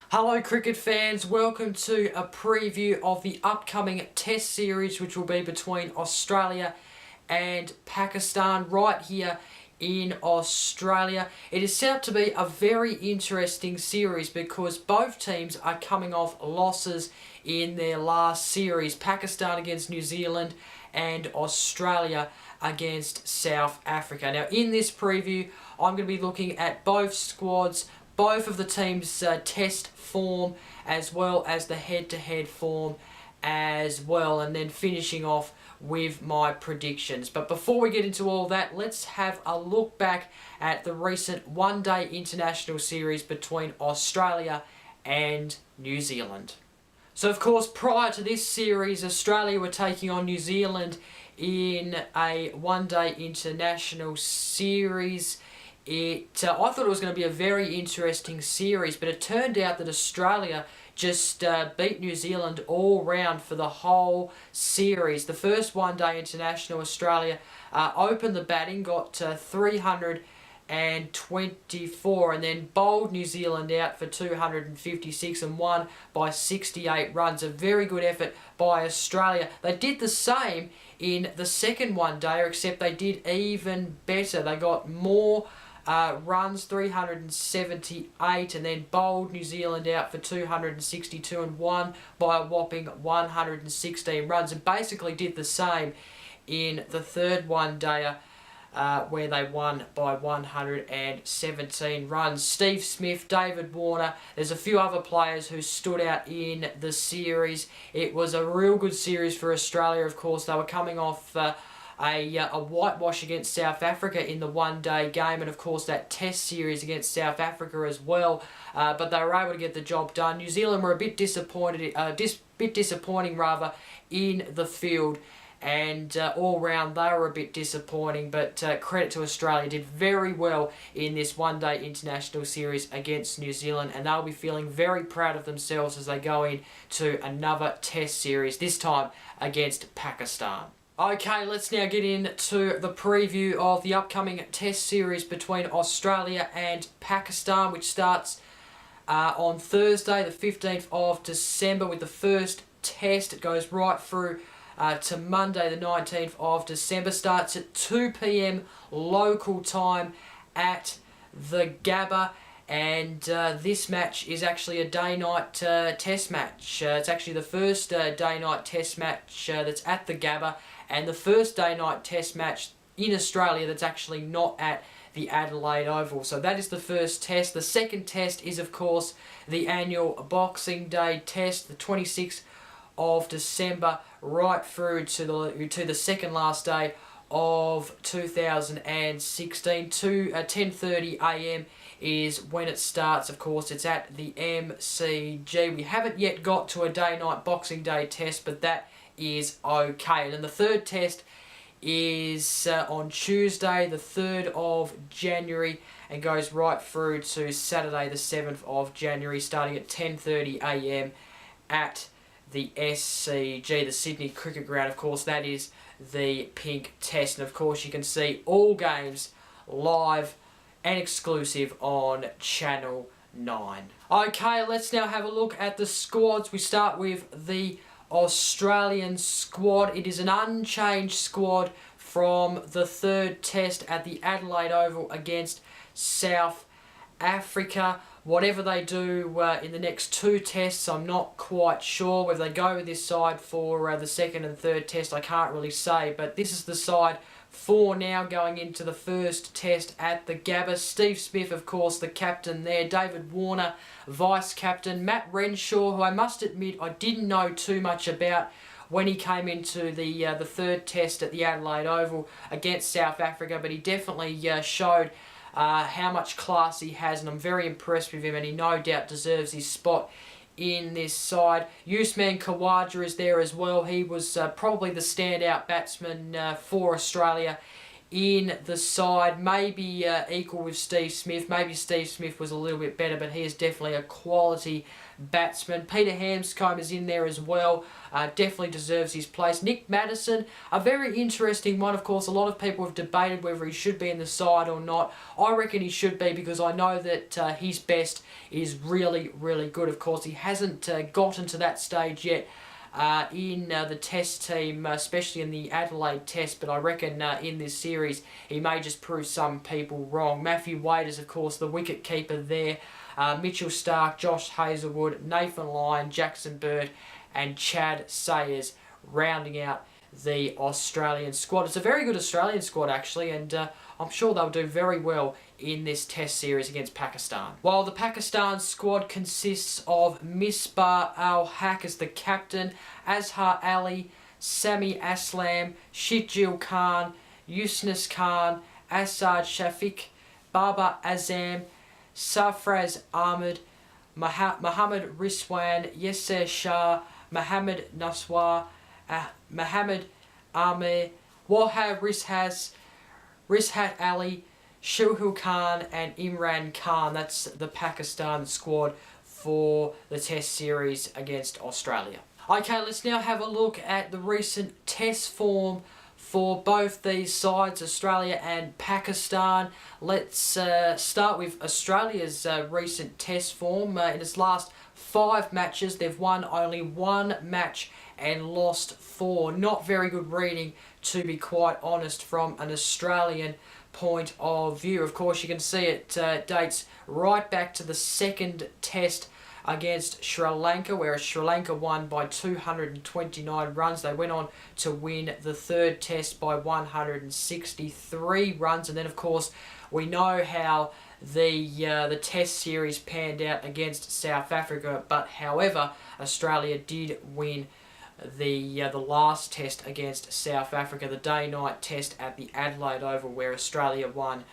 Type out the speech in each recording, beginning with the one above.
Hello cricket fans, welcome to a preview of the upcoming Test series which will be between Australia and Pakistan right here in Australia. It is set up to be a very interesting series because both teams are coming off losses in their last series. Pakistan against New Zealand and Australia against South Africa. Now in this preview I'm going to be looking at both squads, both of the teams' test form as well as the head-to-head form as well, and then finishing off with my predictions. But before we get into all that, let's have a look back at the recent one-day international series between Australia and New Zealand. So of course prior to this series, Australia were taking on New Zealand in a one-day international series. I thought it was going to be a very interesting series, but it turned out that Australia just beat New Zealand all round for the whole series. The first one-day international, Australia opened the batting, got 324, and then bowled New Zealand out for 256 and won by 68 runs. A very good effort by Australia. They did the same in the second one-day, except they did even better. They got more runs, 378, and then bowled New Zealand out for 262 and won by a whopping 116 runs, and basically did the same in the third one-dayer where they won by 117 runs. Steve Smith, David Warner, there's a few other players who stood out in the series. It was a real good series for Australia. Of course, they were coming off a whitewash against South Africa in the one-day game, and of course that Test series against South Africa as well. But they were able to get the job done. New Zealand were a bit disappointing in the field, and all round they were a bit disappointing. But credit to Australia, did very well in this one-day international series against New Zealand, and they'll be feeling very proud of themselves as they go into another Test series, this time against Pakistan. Okay, let's now get into the preview of the upcoming Test series between Australia and Pakistan, which starts on Thursday, the 15th of December, with the first Test. It goes right through to Monday, the 19th of December. Starts at 2 p.m. local time at the Gabba. And this match is actually a day-night test match. It's actually the first day-night test match that's at the Gabba, and the first day-night test match in Australia that's actually not at the Adelaide Oval. So that is the first test. The second test is, of course, the annual Boxing Day test, the 26th of December, right through to the second last day of 2016. 10:30 a.m. is when it starts. Of course, it's at the MCG. We haven't yet got to a day-night Boxing Day test, but that is okay. And then the third test is on Tuesday, the 3rd of January, and goes right through to Saturday, the 7th of January, starting at 10:30 a.m. at the SCG, the Sydney Cricket Ground. Of course, that is the pink test, and of course you can see all games live and exclusive on Channel 9. Okay, let's now have a look at the squads. We start with the Australian squad. It is an unchanged squad from the third test at the Adelaide Oval against South Africa. Whatever they do in the next two tests, I'm not quite sure. Whether they go with this side for the second and third test, I can't really say. But this is the side for now going into the first test at the Gabba. Steve Smith, of course, the captain there. David Warner, vice-captain. Matt Renshaw, who I must admit I didn't know too much about when he came into the third test at the Adelaide Oval against South Africa, but he definitely showed how much class he has, and I'm very impressed with him, and he no doubt deserves his spot in this side. Usman Khawaja is there as well. He was probably the standout batsman for Australia in the side, maybe equal with Steve Smith. Maybe Steve Smith was a little bit better, but he is definitely a quality batsman. Peter Hanscom is in there as well. Definitely deserves his place. Nick Maddison, a very interesting one. Of course, a lot of people have debated whether he should be in the side or not. I reckon he should be, because I know that his best is really, really good. Of course, he hasn't gotten to that stage yet in the test team, especially in the Adelaide test, but I reckon in this series he may just prove some people wrong. Matthew Wade is, of course, the wicket keeper there. Mitchell Starc, Josh Hazlewood, Nathan Lyon, Jackson Bird and Chad Sayers rounding out the Australian squad. It's a very good Australian squad, actually, and I'm sure they'll do very well in this test series against Pakistan. While the Pakistan squad consists of Misbah Al-Haq as the captain, Azhar Ali, Sami Aslam, Shitjil Khan, Yusnis Khan, Asad Shafiq, Baba Azam, Sarfraz Ahmed, Mohammad Rizwan, Yasser Shah, Mohammad Naswar, Mohammad Amir, Wahab Rizhat Ali, Shuhul Khan and Imran Khan. That's the Pakistan squad for the test series against Australia. Okay, let's now have a look at the recent test form for both these sides, Australia and Pakistan. Let's start with Australia's recent test form. In its last 5 matches, they've won only 1 match and lost 4. Not very good reading, to be quite honest, from an Australian point of view. Of course, you can see it dates right back to the second test against Sri Lanka, where Sri Lanka won by 229 runs. They went on to win the third test by 163 runs. And then, of course, we know how the test series panned out against South Africa. But, however, Australia did win the last test against South Africa, the day-night test at the Adelaide Oval, where Australia won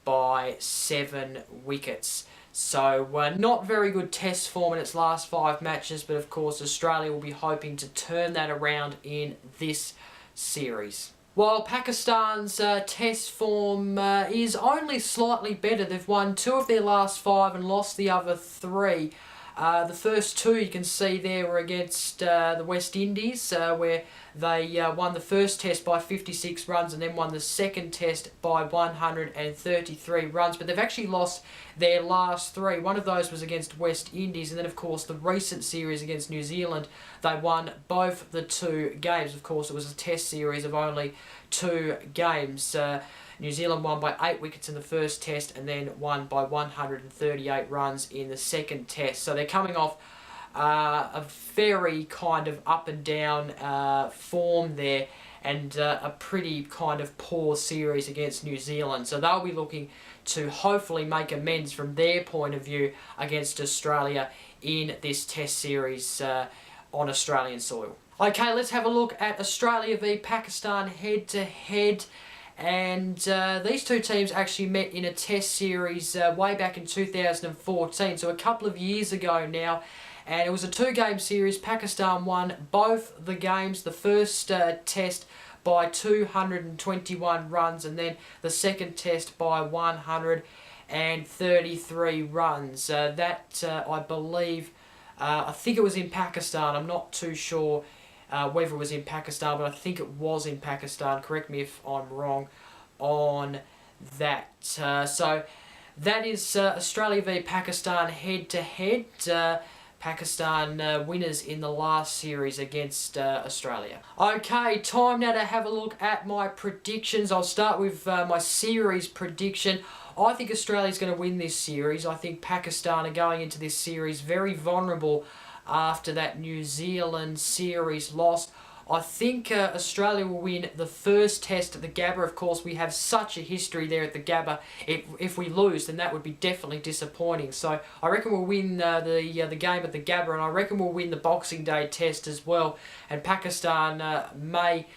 by 7 wickets. So not very good test form in its last 5 matches, but of course Australia will be hoping to turn that around in this series. While Pakistan's test form is only slightly better, they've won 2 of their last 5 and lost the other 3. The first 2 you can see there were against the West Indies, where they won the first test by 56 runs and then won the second test by 133 runs. But they've actually lost their last 3. One of those was against West Indies, and then of course the recent series against New Zealand, they won both the 2 games. Of course, it was a test series of only 2 games. New Zealand won by 8 wickets in the first test and then won by 138 runs in the second test. So they're coming off a very kind of up and down form there, and a pretty kind of poor series against New Zealand. So they'll be looking to hopefully make amends from their point of view against Australia in this test series on Australian soil. Okay, let's have a look at Australia v Pakistan head-to-head. And these 2 teams actually met in a test series way back in 2014, so a couple of years ago now. And it was a 2-game series. Pakistan won both the games. The first test by 221 runs, and then the second test by 133 runs. I believe, I think it was in Pakistan. I'm not too sure whether it was in Pakistan, but I think it was in Pakistan. Correct me if I'm wrong on that. So that is Australia v Pakistan head-to-head. Pakistan winners in the last series against Australia. Okay, time now to have a look at my predictions. I'll start with my series prediction. I think Australia's going to win this series. I think Pakistan are going into this series very vulnerable after that New Zealand series loss. I think Australia will win the first test at the Gabba. Of course, we have such a history there at the Gabba. If we lose, then that would be definitely disappointing. So I reckon we'll win the game at the Gabba, and I reckon we'll win the Boxing Day test as well. And Pakistan may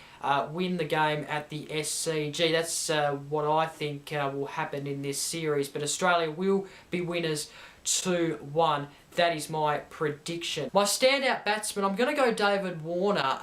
win the game at the SCG. That's what I think will happen in this series. But Australia will be winners 2-1. That is my prediction. My standout batsman, I'm going to go David Warner.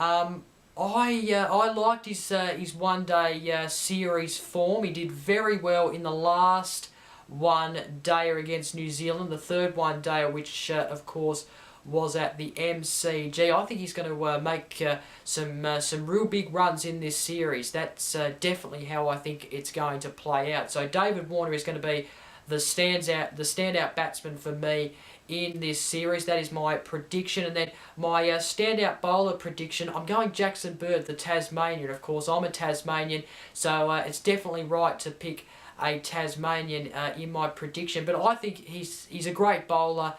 I liked his one-day series form. He did very well in the last one-dayer against New Zealand, the third one-dayer, which of course was at the MCG. I think he's going to make some real big runs in this series. That's definitely how I think it's going to play out. So David Warner is going to be the standout batsman for me in this series. That is my prediction. And then my standout bowler prediction, I'm going Jackson Bird, the Tasmanian. Of course, I'm a Tasmanian, so it's definitely right to pick a Tasmanian in my prediction. But I think he's a great bowler.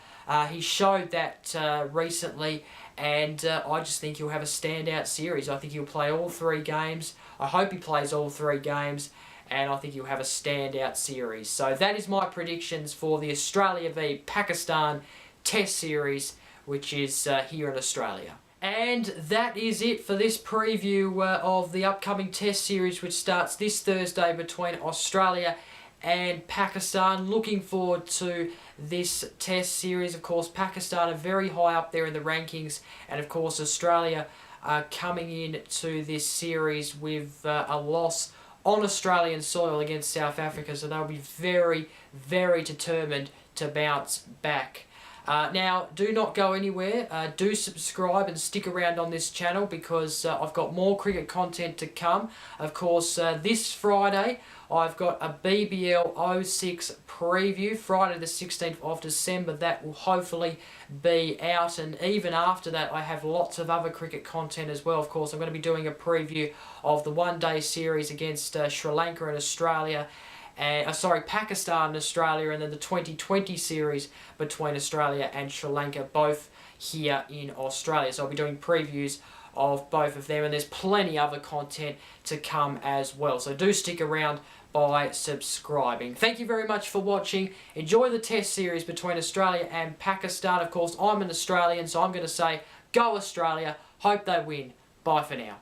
He showed that recently, and I just think he'll have a standout series. I think he'll play all 3 games. I hope he plays all 3 games, and I think he'll have a standout series. So that is my predictions for the Australia v Pakistan Test Series, which is here in Australia. And that is it for this preview of the upcoming Test Series, which starts this Thursday between Australia and Pakistan. Looking forward to this Test Series. Of course, Pakistan are very high up there in the rankings, and of course Australia are coming in to this series with a loss on Australian soil against South Africa, so they'll be very, very determined to bounce back. Now, do not go anywhere. Do subscribe and stick around on this channel, because I've got more cricket content to come. Of course, this Friday, I've got a BBL 06 preview, Friday the 16th of December. That will hopefully be out, and even after that, I have lots of other cricket content as well. Of course, I'm going to be doing a preview of the one-day series against Sri Lanka and Australia, Pakistan and Australia, and then the 2020 series between Australia and Sri Lanka, both here in Australia. So I'll be doing previews of both of them, and there's plenty other content to come as well. So do stick around by subscribing. Thank you very much for watching. Enjoy the Test Series between Australia and Pakistan. Of course, I'm an Australian, so I'm going to say, go Australia. Hope they win. Bye for now.